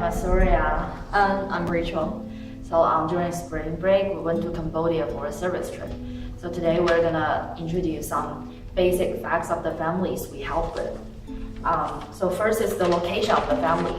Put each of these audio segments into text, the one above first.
I'm Surya. And I'm Rachel. So during spring break, we went to Cambodia for a service trip. So today we're gonna introduce some basic facts of the families we help with. So first is the location of the family.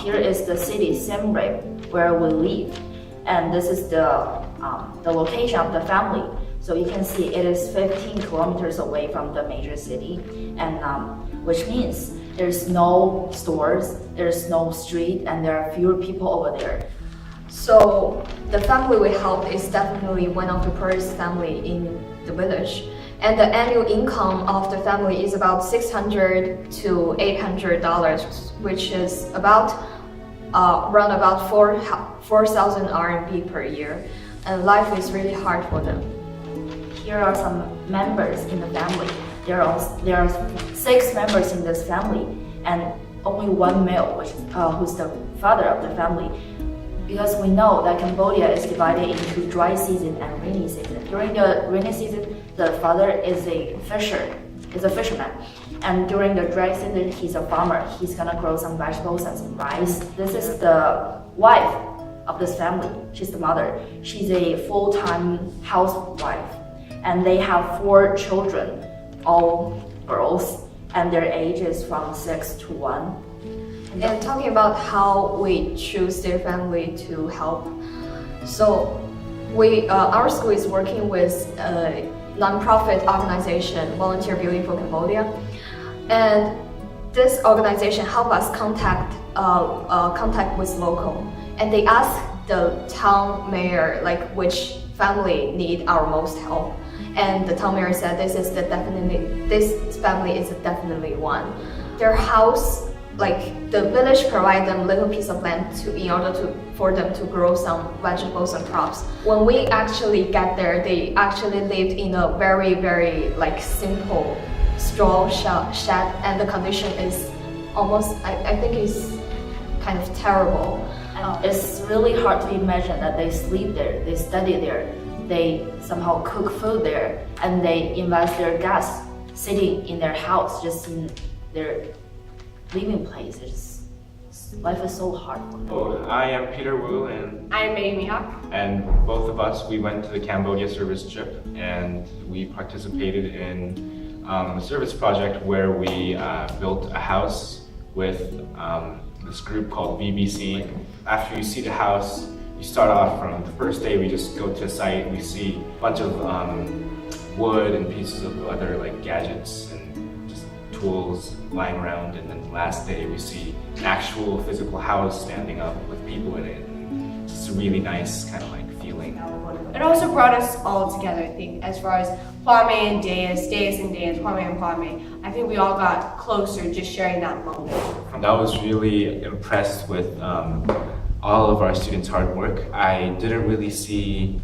Here is the city Siem Reap where we live, and this is the location of the family. So you can see it is 15 kilometers away from the major city, and which means there's no stores, there's no street, and there are fewer people over there. So the family we help is definitely one of the poorest family in the village. And the annual income of the family is about $600 to $800, which is about around about 4,000 RMB per year. And life is really hard for them. Here are some members in the family. There are 6 members in this family, and only one male, who's the father of the family. Because we know that Cambodia is divided into dry season and rainy season. During the rainy season, the father is a fisherman. And during the dry season, he's a farmer. He's gonna grow some vegetables and some rice. This is the wife of this family. She's the mother. She's a full-time housewife. And they have 4 children, all girls, and their age is from 6 to 1. And talking about how we choose their family to help, so our school is working with a non-profit organization, Volunteer Building for Cambodia, and this organization help us contact with local, and they ask the town mayor which family need our most help, and the town mayor said this family is definitely one. Their house, the village provide them little piece of land in order for them to grow some vegetables and crops. When we actually get there, they actually lived in a very, very simple straw shed, and the condition is almost, I think is kind of terrible. It's really hard to imagine that they sleep there, they study there, they somehow cook food there, and they invest their gas sitting in their house, just in their living place. Life is so hard for them. Oh, I am Peter Wu, and I'm May Mihawk. And both of us, we went to the Cambodia service trip, and we participated in a service project where we built a house with this group called BBC. After you see the house, you start off from the first day. We just go to a site, we see a bunch of wood and pieces of other gadgets and tools lying around, and then the last day we see an actual physical house standing up with people in it. It's just a really nice kind of feeling. It also brought us all together, I think, as far as Kwame and DAIS, DAIS and DAIS, Kwame and Kwame. I think we all got closer just sharing that moment. I was really impressed with all of our students' hard work. I didn't really see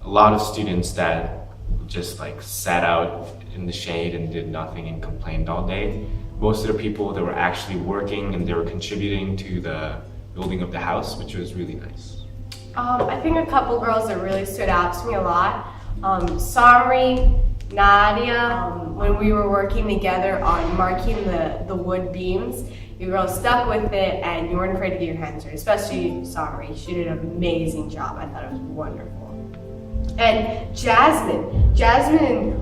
a lot of students that just sat out in the shade and did nothing and complained all day. Most of the people that were actually working and they were contributing to the building of the house, which was really nice. I think a couple girls that really stood out to me a lot. Sari, Nadia, when we were working together on marking the wood beams, you girls stuck with it and you weren't afraid to get your hands dirty, especially Sari. She did an amazing job. I thought it was wonderful. And Jasmine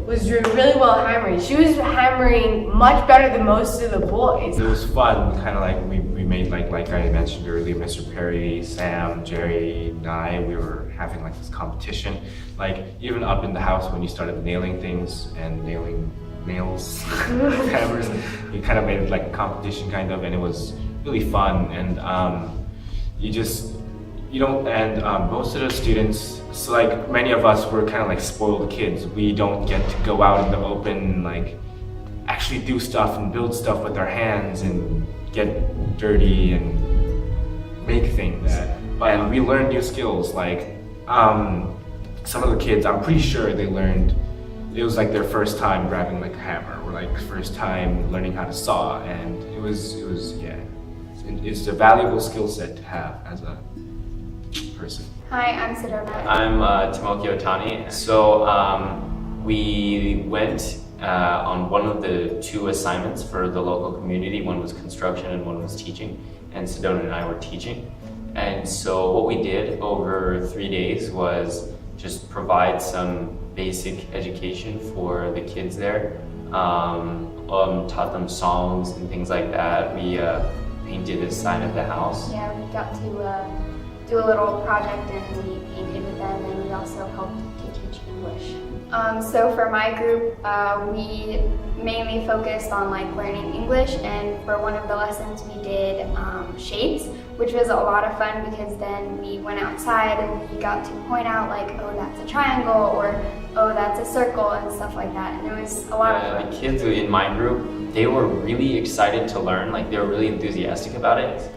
was doing really well hammering. She was hammering much better than most of the boys. It was fun, kind of we made like I mentioned earlier, Mr. Perry, Sam, Jerry, and I, we were having this competition. Even up in the house when you started nailing things and nailing nails, hammers, you kind of made it a competition kind of, and it was really fun. And most of the students, so many of us were kind of spoiled kids. We don't get to go out in the open and actually do stuff and build stuff with our hands and get dirty and make things. And we learned new skills. Some of the kids, I'm pretty sure they learned, it was their first time grabbing a hammer, or first time learning how to saw, and it was it's a valuable skill set to have as a person. Hi, I'm Sidona. I'm Tomoki Otani. So we went on one of the 2 assignments for the local community. One was construction and one was teaching. and Sedona and I were teaching. And so what we did over 3 days was just provide some basic education for the kids there. Taught them songs and things like that. We painted a sign of the house. Yeah, we got to do a little project and we painted with them, and we also helped to teach English. So for my group, we mainly focused on like learning English, and for one of the lessons we did shapes, which was a lot of fun because then we went outside and we got to point out like, oh, that's a triangle, or oh, that's a circle, and stuff like that, and it was a lot of fun. The kids in my group, they were really excited to learn, like they were really enthusiastic about it.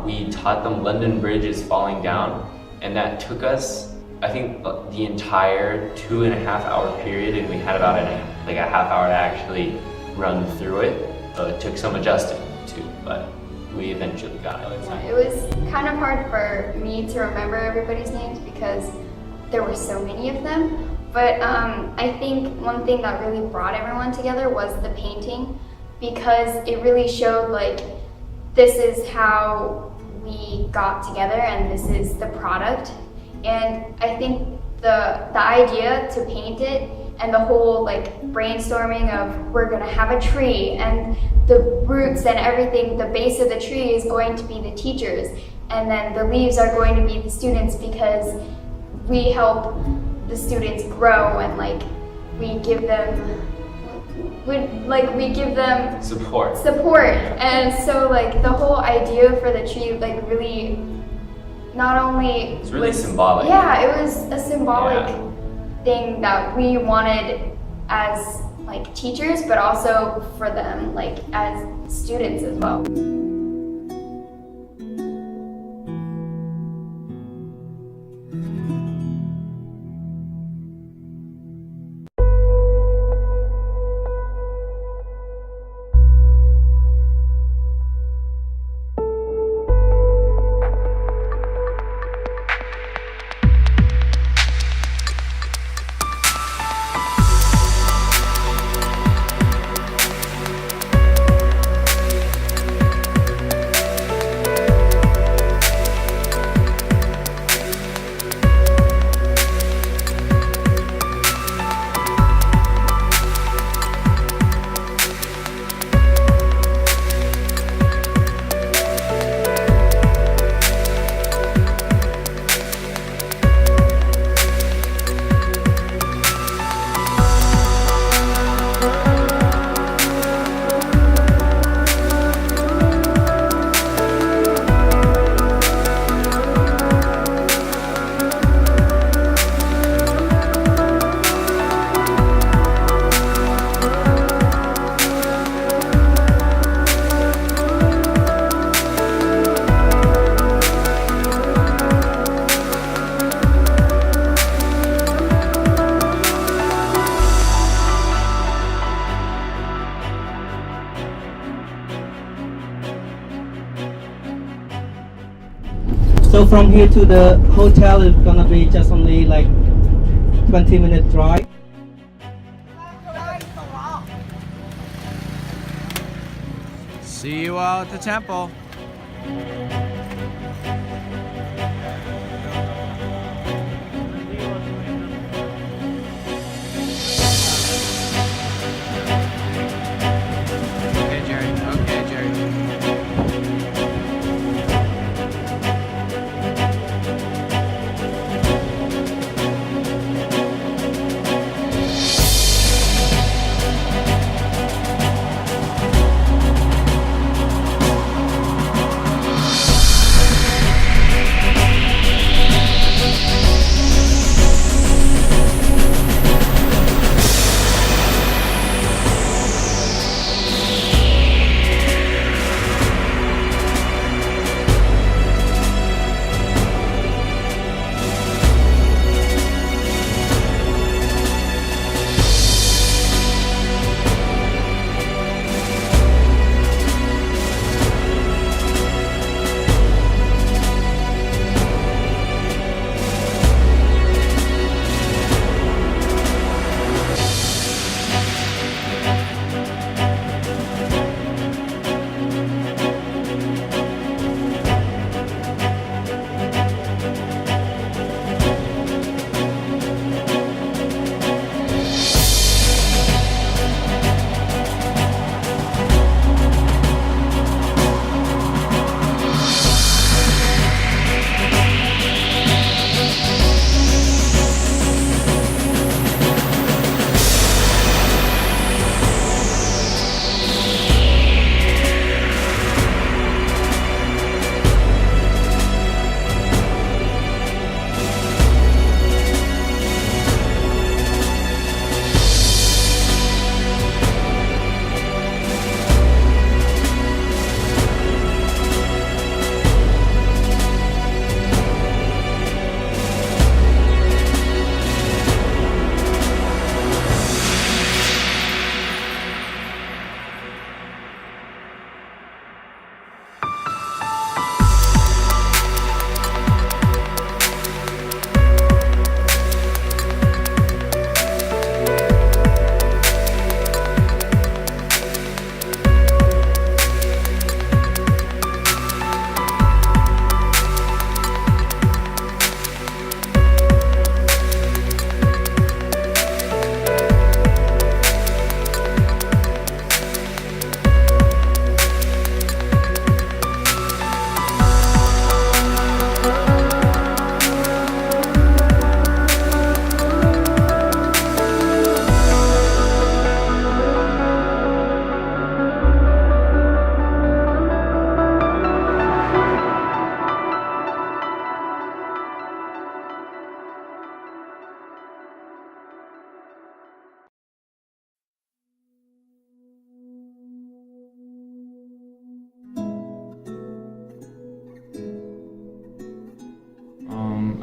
We taught them London Bridge is falling down, and that took us, I think, the entire 2.5 hour period, and we had about a half hour to actually run through it. It took some adjusting too, but we eventually got it. It was kind of hard for me to remember everybody's names because there were so many of them. But I think one thing that really brought everyone together was the painting, because it really showed like this is how we got together and this is the product. And I think the idea to paint it and the whole like brainstorming of we're gonna have a tree and the roots and everything, the base of the tree is going to be the teachers, and then the leaves are going to be the students, because we help the students grow and like we give them Support. And so like the whole idea for the tree like really not only It's really symbolic. Yeah, it was a symbolic thing that we wanted as like teachers, but also for them like as students as well. So from here to the hotel is gonna be just only like 20-minute drive. See you all at the temple. Okay, Jerry. Okay, Jerry.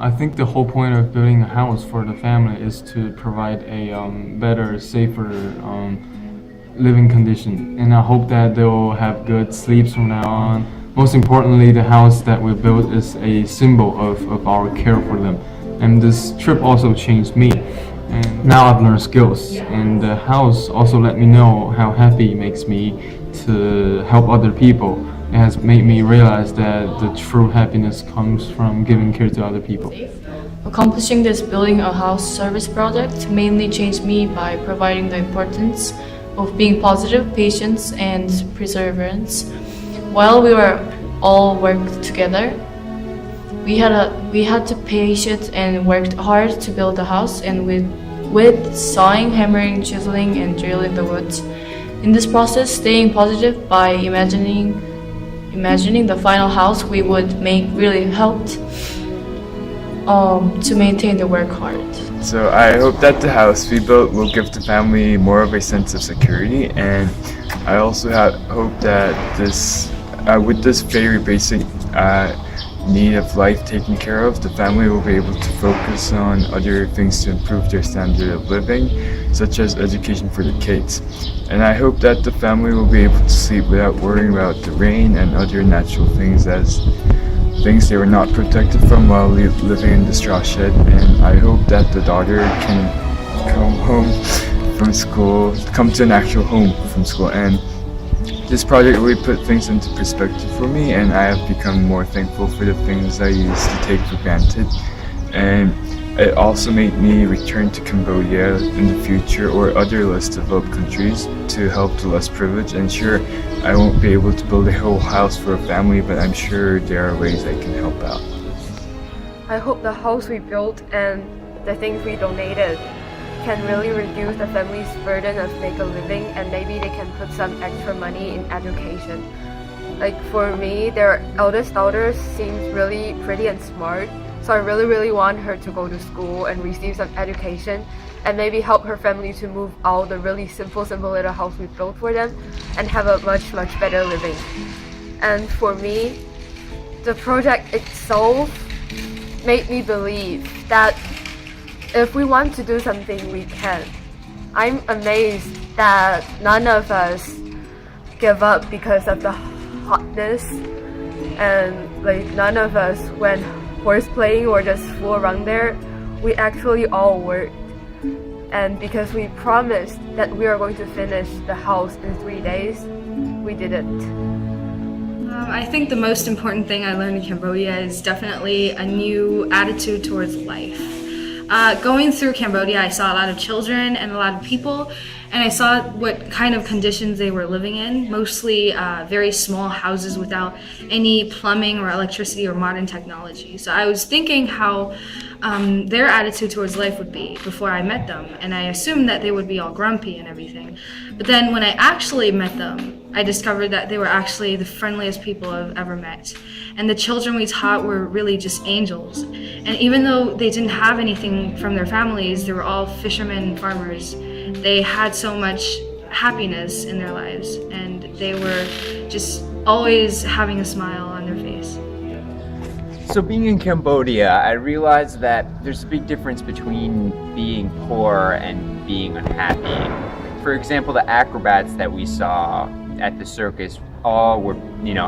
I think the whole point of building a house for the family is to provide a better, safer living condition. And I hope that they'll have good sleeps from now on. Most importantly, the house that we built is a symbol of our care for them. And this trip also changed me. And now I've learned skills. And the house also let me know how happy it makes me to help other people. It has made me realize that the true happiness comes from giving care to other people. Accomplishing this building a house service project mainly changed me by providing the importance of being positive, patience, and perseverance. While we were all worked together, we had to patient and worked hard to build the house, and with sawing, hammering, chiseling, and drilling the woods. In this process, staying positive by imagining the final house we would make really helped to maintain the work hard. So I hope that the house we built will give the family more of a sense of security, and I also hope that with this very basic need of life taken care of, the family will be able to focus on other things to improve their standard of living, such as education for the kids. And I hope that the family will be able to sleep without worrying about the rain and other natural things as things they were not protected from while living in the straw shed. And I hope that the daughter can come to an actual home from school. And this project really put things into perspective for me, and I have become more thankful for the things I used to take for granted. And it also made me return to Cambodia in the future or other less developed countries to help the less privileged. And sure, I won't be able to build a whole house for a family, but I'm sure there are ways I can help out. I hope the house we built and the things we donated can really reduce the family's burden of make a living, and maybe they can put some extra money in education. Like for me, their eldest daughter seems really pretty and smart, so I really want her to go to school and receive some education and maybe help her family to move out the really simple little house we built for them and have a much better living. And for me, the project itself made me believe that if we want to do something, we can. I'm amazed that none of us give up because of the hotness, and like none of us went horseplaying or just fool around there. We actually all worked, and because we promised that we are going to finish the house in 3 days, we did it. I think the most important thing I learned in Cambodia is definitely a new attitude towards life. Going through Cambodia, I saw a lot of children and a lot of people, and I saw what kind of conditions they were living in, mostly very small houses without any plumbing or electricity or modern technology. So I was thinking how their attitude towards life would be before I met them, and I assumed that they would be all grumpy and everything. But then when I actually met them, I discovered that they were actually the friendliest people I've ever met. And the children we taught were really just angels. And even though they didn't have anything from their families, they were all fishermen and farmers, they had so much happiness in their lives, and they were just always having a smile on their face. So being in Cambodia, I realized that there's a big difference between being poor and being unhappy. For example, the acrobats that we saw at the circus all were,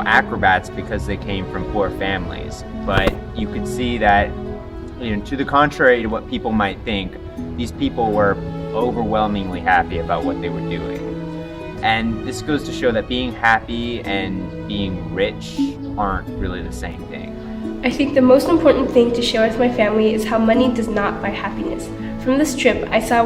acrobats because they came from poor families. But you could see that, to the contrary to what people might think, these people were overwhelmingly happy about what they were doing. And this goes to show that being happy and being rich aren't really the same thing. I think the most important thing to share with my family is how money does not buy happiness. From this trip, I saw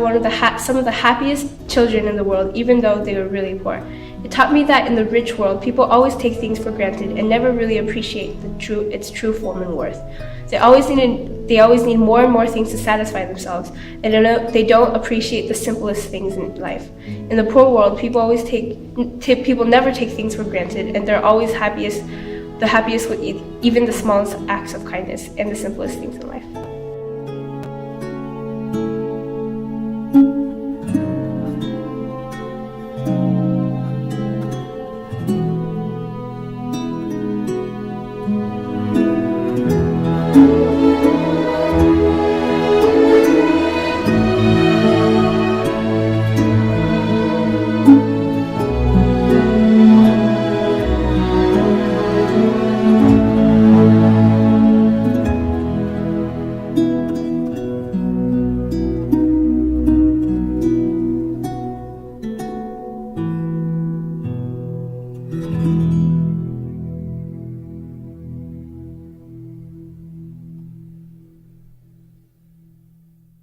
some of the happiest children in the world, even though they were really poor. It taught me that in the rich world, people always take things for granted and never really appreciate its true form and worth. They always need more and more things to satisfy themselves, and they don't appreciate the simplest things in life. In the poor world, people never take things for granted, and they're always the happiest with even the smallest acts of kindness and the simplest things in life.